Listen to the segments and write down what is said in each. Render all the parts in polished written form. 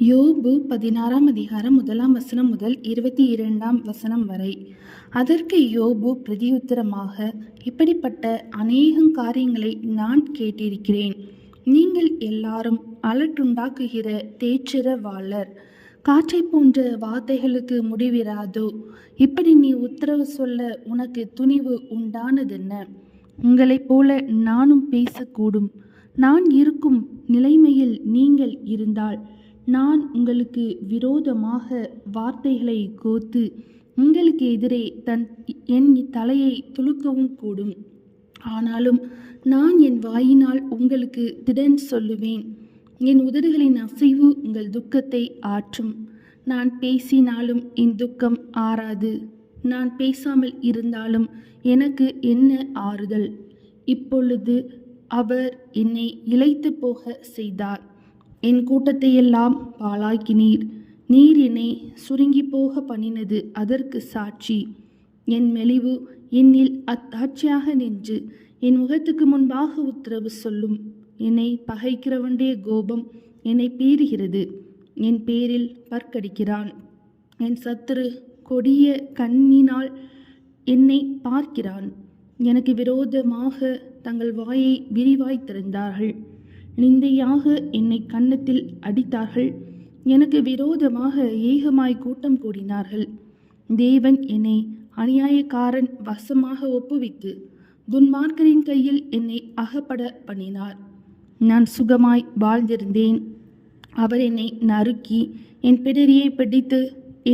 யோபு 16 அதிகாரம் 1 முதல் 22 வரை. அதற்கு யோபு பிரதியுத்தரமாக, இப்படிப்பட்ட அநேகம் காரியங்களை நான் கேட்டிருக்கிறேன். நீங்கள் எல்லாரும் அலட்டுண்டாக்குகிற தேற்றரவாளர். காற்றைப் போன்ற வார்த்தைகளுக்கு முடிவிராதோ? இப்படி நீ உத்தரவு சொல்ல உனக்கு துணிவு உண்டானதென்ன? உங்களைப் போல நானும் பேசக்கூடும். நான் இருக்கும் நிலைமையில் நீங்கள் இருந்தால் நான் உங்களுக்கு விரோதமாக வார்த்தைகளை கோத்து உங்களுக்கு எதிரே என் தலையை துலுக்கவும் கூடும். ஆனாலும் நான் என் வாயினால் உங்களுக்கு திடன் சொல்லுவேன். என் உதடுகளின் அசைவு உங்கள் துக்கத்தை ஆற்றும். நான் பேசினாலும் என் துக்கம் ஆறாது. நான் பேசாமல் இருந்தாலும் எனக்கு என்ன ஆறுதல்? இப்பொழுது அவர் என்னை இளைத்து போக செய்தார். என் கூட்டத்தையெல்லாம் பாழாக்கினீர். நீர் என்னை சுருங்கி போக பண்ணினது அதற்கு சாட்சி. என் மெலிவு என்னில் அத்தாட்சியாக நின்று என் முகத்துக்கு முன்பாக உத்தரவு சொல்லும். என்னை பகைக்கிறவனுடைய கோபம் என்னை பீறுகிறது. என் பேரில் பற்கடிக்கிறான். என் சத்துரு கொடிய கண்ணினால் என்னை பார்க்கிறான். எனக்கு விரோதமாக தங்கள் வாயை விரிவாய் திறந்தார்கள். நிந்தையாக என்னை கன்னத்தில் அடித்தார்கள். எனக்கு விரோதமாக ஏகமாய் கூட்டம் கூடினார்கள். தேவன் என்னை அநியாயக்காரன் வசமாக ஒப்புவித்து துன்மார்க்கரின் கையில் என்னை அகப்பட பண்ணினார். நான் சுகமாய் வாழ்ந்திருந்தேன். அவர் என்னை நறுக்கி என் பிடரியை பிடித்து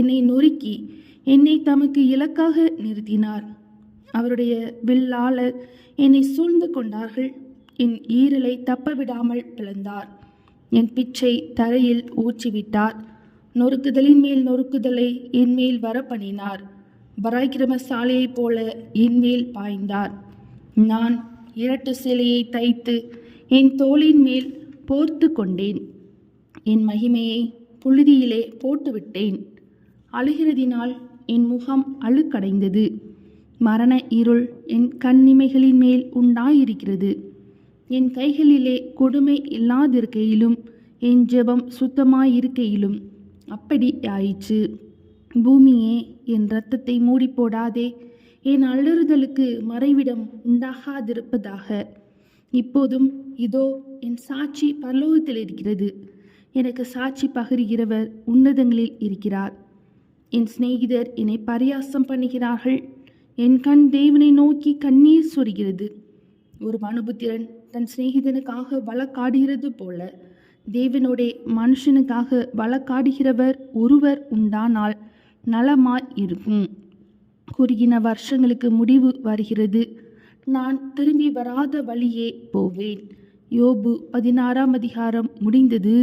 என்னை நொறுக்கி என்னை தமக்கு இலக்காக நிறுத்தினார். அவருடைய வில்லாளர் என்னை சூழ்ந்து கொண்டார்கள். என் ஈரலை தப்பவிடாமல் பிளந்தார். என் பிச்சை தரையில் ஊற்றிவிட்டார். நொறுக்குதலின் மேல் நொறுக்குதலை என் மேல் வர பண்ணினார். பராக்கிரமசாலியைப் போல என் மேல் பாய்ந்தார். நான் இரட்டு சிலையை தைத்து என் தோளின் மேல் போர்த்து கொண்டேன். என் மகிமையை புழுதியிலே போட்டுவிட்டேன். அழுகிறதினால் என் முகம் அழுக்கடைந்தது. மரண இருள் என் கண்ணிமைகளின் மேல் உண்டாயிருக்கிறது. என் கைகளிலே கொடுமை இல்லாதிருக்கையிலும் என் ஜெபம் சுத்தமாயிருக்கையிலும் அப்படி ஆயிற்று. பூமியே, என் இரத்தத்தை மூடி போடாதே. என் அலறுதலுக்கு மறைவிடம் உண்டாகாதிருப்பதாக. இப்போதும் இதோ என் சாட்சி பரலோகத்தில் இருக்கிறது. எனக்கு சாட்சி பகருகிறவர் உன்னதங்களில் இருக்கிறார். என் சிநேகிதர் என்னை பரியாசம் பண்ணுகிறார்கள். என் கண் தேவனை நோக்கி கண்ணீர் சொரிகிறது. ஒரு மனுபுத்திரன் தன் சிநேகிதனுக்காக வழக்காடுகிறது போல தேவனோடே மனுஷனுக்காக வழக்காடுகிறவர் ஒருவர் உண்டானால் நலமாய் இருக்கும். குறுகின வருஷங்களுக்கு முடிவு வருகிறது. நான் திரும்பி வராத வழியே போவேன். யோபு 16 அதிகாரம் முடிந்தது.